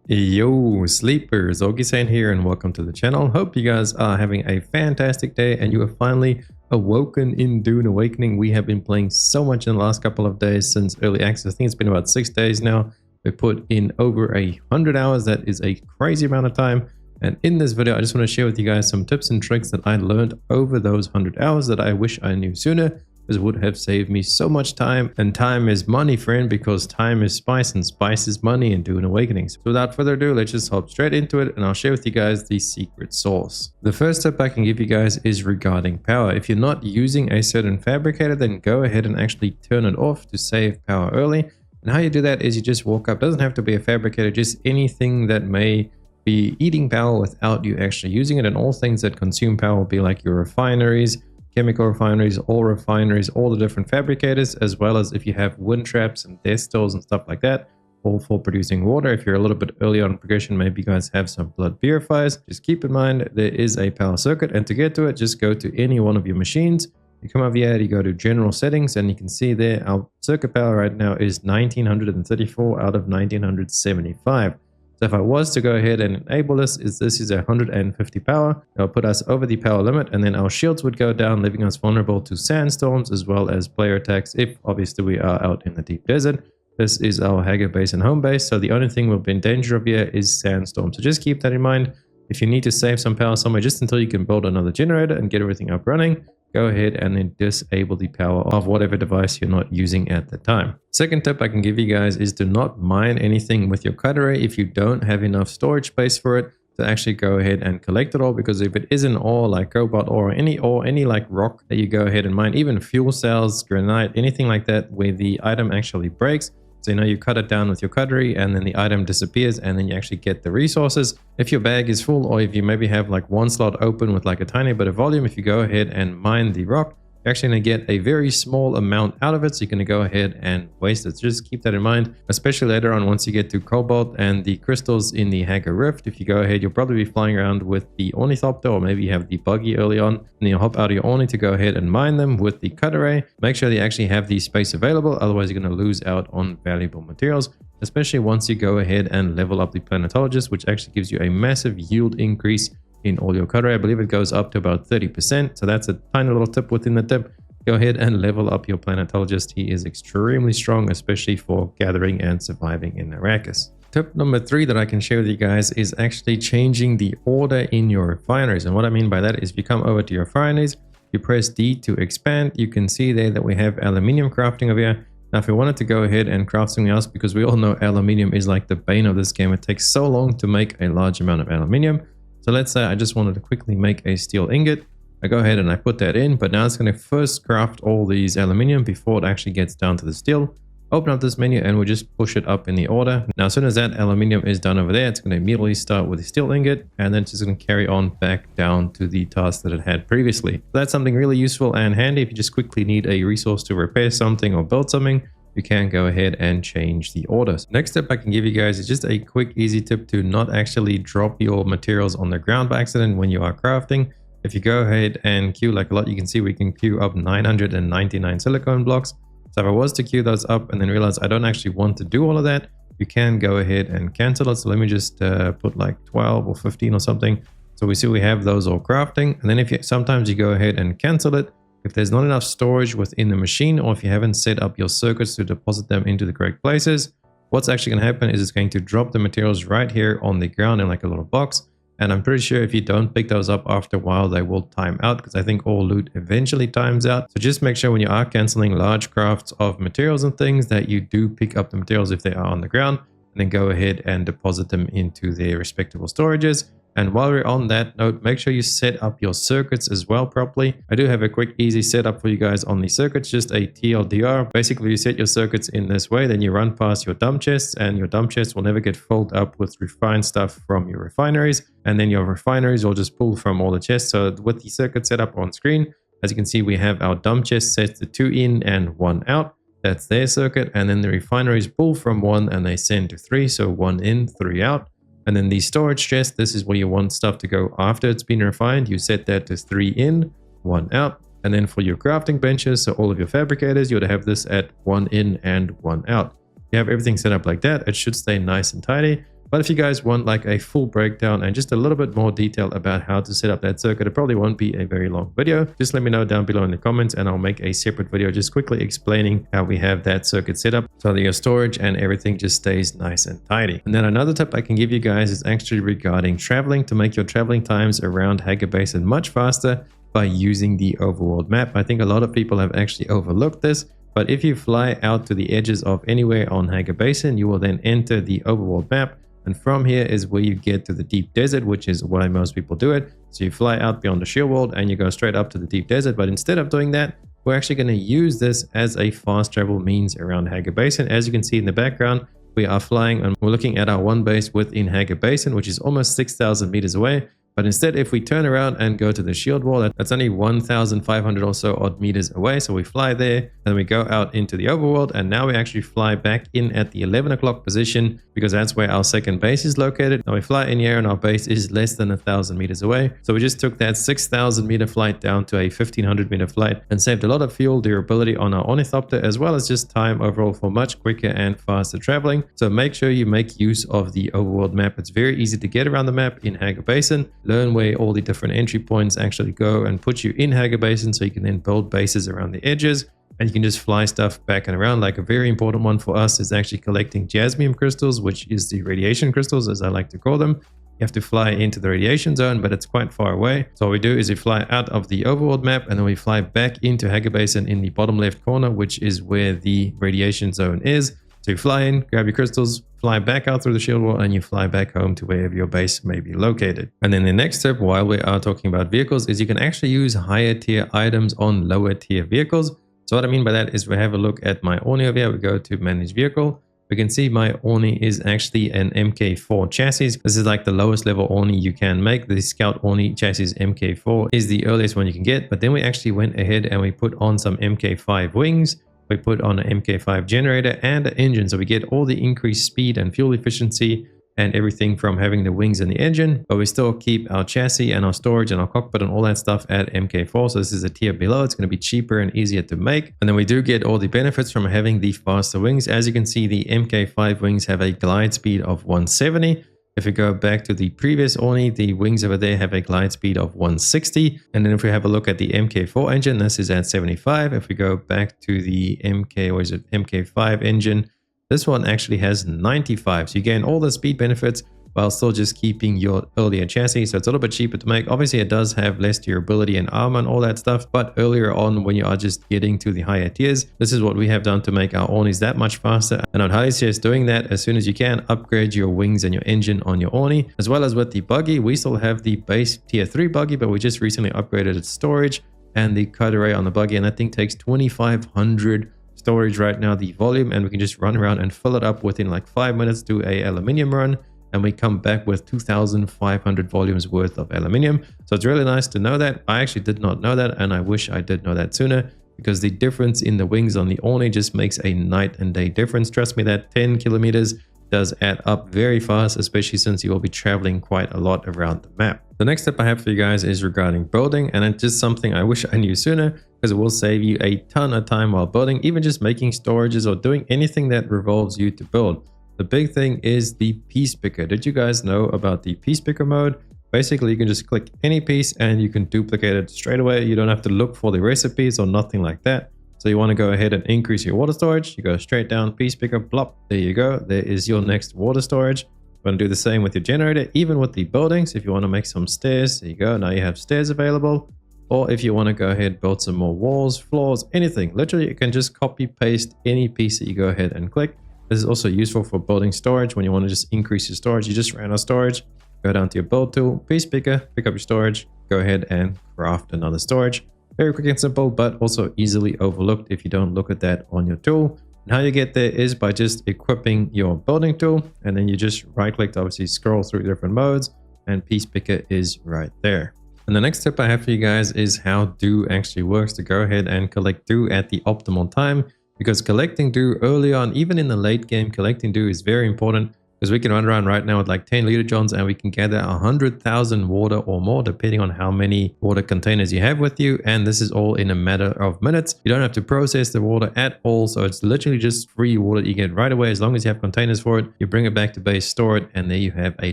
Yo, sleepers, Augiesaint here and welcome to the channel. Hope you guys are having a fantastic day and you have finally awoken in Dune Awakening. We have been playing so much in the last couple of days since early access. I think it's been about 6 days now. We put in over 100 hours. That is a crazy amount of time. And in this video, I just want to share with you guys some tips and tricks that I learned over those 100 hours that I wish I knew sooner. This would have saved me so much time, and time is money, friend, because time is spice and spice is money in Dune Awakening. So without further ado, let's just hop straight into it and I'll share with you guys the secret sauce. The first tip I can give you guys is regarding power. If you're not using a certain fabricator, then go ahead and actually turn it off to save power early. And how you do that is you just walk up. It doesn't have to be a fabricator, just anything that may be eating power without you actually using it. And all things that consume power will be like your refineries, chemical refineries, all the different fabricators, as well as if you have wind traps and death stalls and stuff like that, all for producing water. If you're a little bit early on in progression, maybe you guys have some blood purifiers. Just keep in mind there is a power circuit, and to get to it, just go to any one of your machines. You come over here, you go to general settings, and you can see there our circuit power right now is 1934 out of 1975. So if I was to go ahead and enable this is 150 power. It'll put us over the power limit, and then our shields would go down, leaving us vulnerable to sandstorms as well as player attacks if obviously we are out in the deep desert. This is our Hagar base and home base, so the only thing we'll be in danger of here is sandstorms. So just keep that in mind. If you need to save some power somewhere just until you can build another generator and get everything up running, go ahead and then disable the power of whatever device you're not using at the time. Second tip I can give you guys is to not mine anything with your cut array if you don't have enough storage space for it, to actually go ahead and collect it all. Because if it is an ore like cobalt ore, any like rock that you go ahead and mine, even fuel cells, granite, anything like that where the item actually breaks, so you cut it down with your cutlery and then the item disappears and then you actually get the resources. If your bag is full, or if you maybe have like one slot open with like a tiny bit of volume, if you go ahead and mine the rock, you're actually going to get a very small amount out of it. So you're going to go ahead and waste it. So just keep that in mind, especially later on once you get to cobalt and the crystals in the Hagar Rift. If you go ahead, you'll probably be flying around with the ornithopter, or maybe you have the buggy early on, and then you'll hop out of your orni to go ahead and mine them with the cut array. Make sure that you actually have the space available, otherwise you're going to lose out on valuable materials, especially once you go ahead and level up the planetologist, which actually gives you a massive yield increase in all your cut array. I believe it goes up to about 30%. So that's a tiny little tip within the tip. Go ahead and level up your planetologist. He is extremely strong, especially for gathering and surviving in Arrakis. Tip number 3 that I can share with you guys is actually changing the order in your refineries. And what I mean by that is if you come over to your refineries, you press D to expand, you can see there that we have aluminium crafting over here. Now, if we wanted to go ahead and craft something else, because we all know aluminium is like the bane of this game, it takes so long to make a large amount of aluminium. So let's say I just wanted to quickly make a steel ingot. I go ahead and I put that in, but now it's going to first craft all these aluminium before it actually gets down to the steel. Open up this menu and we'll just push it up in the order. Now, as soon as that aluminium is done over there, it's going to immediately start with the steel ingot, and then it's just going to carry on back down to the task that it had previously. So that's something really useful and handy. If you just quickly need a resource to repair something or build something, you can go ahead and change the orders. Next tip I can give you guys is just a quick, easy tip to not actually drop your materials on the ground by accident when you are crafting. If you go ahead and queue like a lot, you can see we can queue up 999 silicone blocks. So if I was to queue those up and then realize I don't actually want to do all of that, you can go ahead and cancel it. So let me just put like 12 or 15 or something. So we see we have those all crafting. And then if you sometimes you go ahead and cancel it, if there's not enough storage within the machine, or if you haven't set up your circuits to deposit them into the correct places, what's actually going to happen is it's going to drop the materials right here on the ground in like a little box. And I'm pretty sure if you don't pick those up after a while, they will time out, because I think all loot eventually times out. So just make sure when you are canceling large crafts of materials and things that you do pick up the materials if they are on the ground, and then go ahead and deposit them into their respectable storages. And while we're on that note, make sure you set up your circuits as well properly. I do have a quick, easy setup for you guys on the circuits, just a TLDR. Basically, you set your circuits in this way, then you run past your dump chests, and your dump chests will never get filled up with refined stuff from your refineries. And then your refineries will just pull from all the chests. So with the circuit set up on screen, as you can see, we have our dump chest set to 2 in and 1 out. That's their circuit. And then the refineries pull from 1 and they send to 3. So 1 in, 3 out. And then the storage chest, this is where you want stuff to go after it's been refined. You set that to 3 in, 1 out. And then for your crafting benches, so all of your fabricators, you would have this at 1 in and 1 out. You have everything set up like that. It should stay nice and tidy. But if you guys want like a full breakdown and just a little bit more detail about how to set up that circuit, it probably won't be a very long video. Just let me know down below in the comments and I'll make a separate video just quickly explaining how we have that circuit set up so that your storage and everything just stays nice and tidy. And then another tip I can give you guys is actually regarding traveling, to make your traveling times around Augiesaint much faster by using the overworld map. I think a lot of people have actually overlooked this. But if you fly out to the edges of anywhere on Augiesaint, you will then enter the overworld map. And from here is where you get to the deep desert, which is why most people do it. So you fly out beyond the shield world and you go straight up to the deep desert. But instead of doing that, we're actually going to use this as a fast travel means around Augiesaint. As you can see in the background, we are flying and we're looking at our one base within Augiesaint, which is almost 6,000 meters away. But instead, if we turn around and go to the shield wall, that's only 1,500 or so odd meters away. So we fly there and we go out into the overworld. And now we actually fly back in at the 11 o'clock position because that's where our second base is located. Now we fly in here and our base is less than 1,000 meters away. So we just took that 6,000 meter flight down to a 1,500 meter flight and saved a lot of fuel, durability on our ornithopter, as well as just time overall for much quicker and faster traveling. So make sure you make use of the overworld map. It's very easy to get around the map in Augiesaint. Learn where all the different entry points actually go and put you in Augiesaint so you can then build bases around the edges and you can just fly stuff back and around. Like a very important one for us is actually collecting jasmium crystals, which is the radiation crystals as I like to call them. You have to fly into the radiation zone, but it's quite far away. So what we do is we fly out of the overworld map and then we fly back into Augiesaint in the bottom left corner, which is where the radiation zone is. So you fly in, grab your crystals, fly back out through the shield wall, and you fly back home to wherever your base may be located. And then the next step, while we are talking about vehicles, is you can actually use higher tier items on lower tier vehicles. So what I mean by that is we have a look at my Orni over here. We go to manage vehicle. We can see my Orni is actually an MK4 chassis. This is like the lowest level Orni you can make. The Scout Orni chassis MK4 is the earliest one you can get. But then we actually went ahead and we put on some MK5 wings. We put on an MK5 generator and an engine, so we get all the increased speed and fuel efficiency and everything from having the wings and the engine, but we still keep our chassis and our storage and our cockpit and all that stuff at MK4. So this is a tier below. It's going to be cheaper and easier to make. And then we do get all the benefits from having the faster wings. As you can see, the MK5 wings have a glide speed of 170. If we go back to the previous Orni, the wings over there have a glide speed of 160. And then if we have a look at the MK4 engine, this is at 75. If we go back to the MK5 engine, this one actually has 95. So you gain all the speed benefits while still just keeping your earlier chassis. So it's a little bit cheaper to make. Obviously, it does have less durability and armor and all that stuff. But earlier on, when you are just getting to the higher tiers, this is what we have done to make our Ornis that much faster. And I'd highly suggest doing that as soon as you can. Upgrade your wings and your engine on your Orni. As well as with the buggy, we still have the base tier 3 buggy, but we just recently upgraded its storage and the cut array on the buggy. And that thing takes 2,500 storage right now, the volume, and we can just run around and fill it up within like 5 minutes, do a aluminium run. And we come back with 2,500 volumes worth of aluminium. So it's really nice to know that. I actually did not know that, and I wish I did know that sooner, because the difference in the wings on the Orni just makes a night and day difference. Trust me, that 10 kilometers does add up very fast, especially since you will be traveling quite a lot around the map. The next step I have for you guys is regarding building, and it's just something I wish I knew sooner, because it will save you a ton of time while building, even just making storages or doing anything that revolves you to build. The big thing is the piece picker. Did you guys know about the piece picker mode? Basically, you can just click any piece and you can duplicate it straight away. You don't have to look for the recipes or nothing like that. So you want to go ahead and increase your water storage. You go straight down, piece picker, plop. There you go. There is your next water storage. You want to do the same with your generator, even with the buildings. If you want to make some stairs, there you go. Now you have stairs available. Or if you want to go ahead, build some more walls, floors, anything. Literally, you can just copy paste any piece that you go ahead and click. This is also useful for building storage. When you want to just increase your storage, you just ran out of storage, go down to your build tool, piece picker, pick up your storage, go ahead and craft another storage. Very quick and simple, but also easily overlooked if you don't look at that on your tool. And how you get there is by just equipping your building tool, and then you just right click to obviously scroll through different modes, and piece picker is right there. And the next tip I have for you guys is how Dew actually works to go ahead and collect Dew at the optimal time. Because collecting Dew early on, even in the late game, collecting Dew is very important, because we can run around right now with like 10 liter johns and we can gather 100,000 water or more depending on how many water containers you have with you, and this is all in a matter of minutes. You don't have to process the water at all, so it's literally just free water that you get right away. As long as you have containers for it, you bring it back to base, store it, and there you have a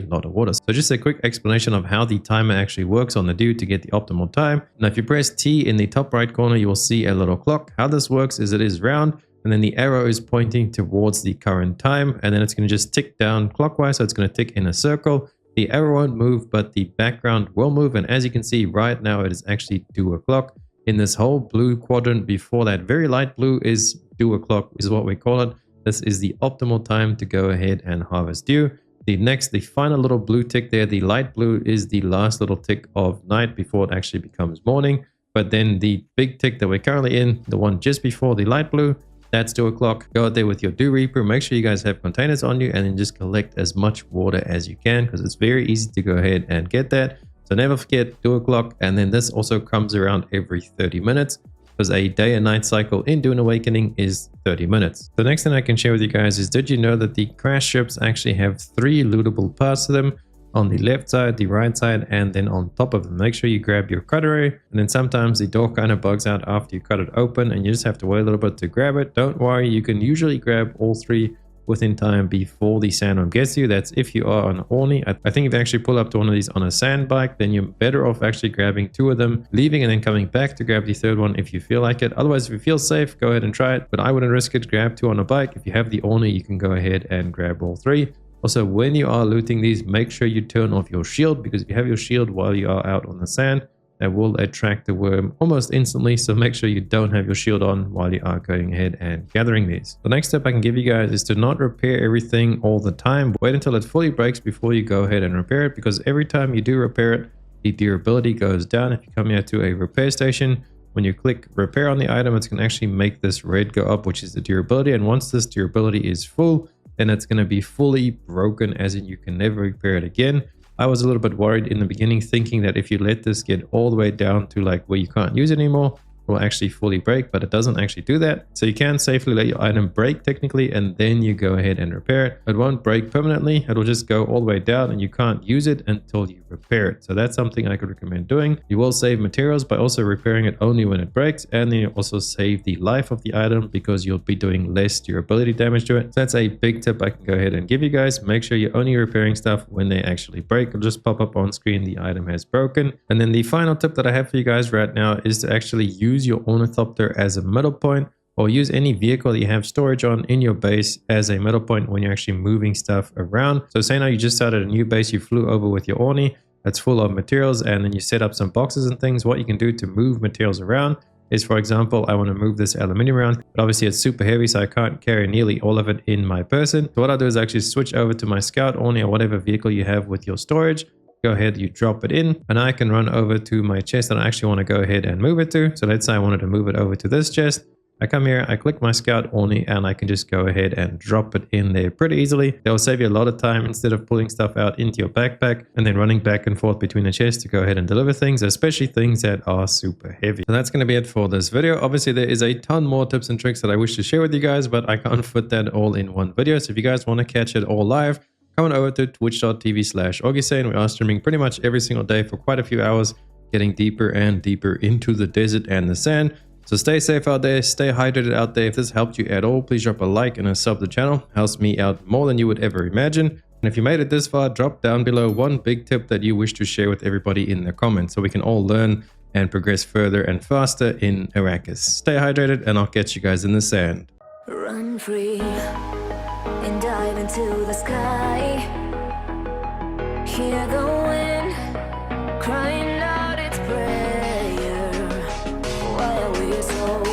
lot of water. So just a quick explanation of how the timer actually works on the Dune to get the optimal time. Now if you press T in the top right corner, you will see a little clock. How this works is it is round, and then the arrow is pointing towards the current time, and then it's going to just tick down clockwise, so it's going to tick in a circle. The arrow won't move, but the background will move, and as you can see right now, it is actually 2 o'clock. In this whole blue quadrant before that very light blue is 2 o'clock, is what we call it. This is the optimal time to go ahead and harvest dew. The final little blue tick there, the light blue, is the last little tick of night before it actually becomes morning. But then the big tick that we're currently in, the one just before the light blue, that's 2 o'clock. Go out there with your dew reaper. Make sure you guys have containers on you, and then just collect as much water as you can, because it's very easy to go ahead and get that. So never forget 2 o'clock. And then this also comes around every 30 minutes, because a day and night cycle in Dune Awakening is 30 minutes. The next thing I can share with you guys is, did you know that the crash ships actually have 3 lootable parts to them? On the left side, the right side, and then on top of them. Make sure you grab your cutlery, and then sometimes the door kind of bugs out after you cut it open and you just have to wait a little bit to grab it. Don't worry, you can usually grab all 3 within time before the sandworm gets you. That's if you are on an Orny. I think if you actually pull up to one of these on a sand bike, then you're better off actually grabbing 2 of them, leaving and then coming back to grab the 3rd one if you feel like it. Otherwise, if you feel safe, go ahead and try it, but I wouldn't risk it. Grab 2 on a bike. If you have the Orny, you can go ahead and grab all 3. Also, when you are looting these, make sure you turn off your shield, because if you have your shield while you are out on the sand, that will attract the worm almost instantly. So make sure you don't have your shield on while you are going ahead and gathering these. The next step I can give you guys is to not repair everything all the time. Wait until it fully breaks before you go ahead and repair it, because every time you do repair it, the durability goes down. If you come here to a repair station, when you click repair on the item, it's going to actually make this red go up, which is the durability. And once this durability is full, then it's going to be fully broken, as in you can never repair it again. I was a little bit worried in the beginning, thinking that if you let this get all the way down to like where you can't use it anymore, will actually fully break, but it doesn't actually do that. So you can safely let your item break technically, and then you go ahead and repair it. It won't break permanently. It'll just go all the way down and you can't use it until you repair it. So that's something I could recommend doing. You will save materials by also repairing it only when it breaks, and then you also save the life of the item because you'll be doing less durability damage to it. So that's a big tip I can go ahead and give you guys. Make sure you're only repairing stuff when they actually break. It'll just pop up on screen the item has broken. And then the final tip that I have for you guys right now is to actually use your ornithopter as a middle point, or use any vehicle that you have storage on in your base as a middle point when you're actually moving stuff around. So say now you just started a new base, you flew over with your Orny that's full of materials, and then you set up some boxes and things. What you can do to move materials around is, for example, I want to move this aluminium around, but obviously it's super heavy, so I can't carry nearly all of it in my person. So what I'll do is actually switch over to my scout Orny or whatever vehicle you have with your storage. Go ahead, you drop it in, and I can run over to my chest that I actually want to go ahead and move it to. So let's say I wanted to move it over to this chest. I come here, I click my scout Orny, and I can just go ahead and drop it in there pretty easily. That will save you a lot of time instead of pulling stuff out into your backpack and then running back and forth between the chests to go ahead and deliver things, especially things that are super heavy. So that's going to be it for this video. Obviously, there is a ton more tips and tricks that I wish to share with you guys, but I can't fit that all in one video. So if you guys want to catch it all live, come on over to twitch.tv/Augiesaint. We are streaming pretty much every single day for quite a few hours, getting deeper and deeper into the desert and the sand. So stay safe out there, stay hydrated out there. If this helped you at all, please drop a like and a sub to the channel. Helps me out more than you would ever imagine. And if you made it this far, drop down below one big tip that you wish to share with everybody in the comments, so we can all learn and progress further and faster in Arrakis. Stay hydrated, and I'll catch you guys in the sand. Run free and dive into the sky. Hear the wind crying out its prayer while we're so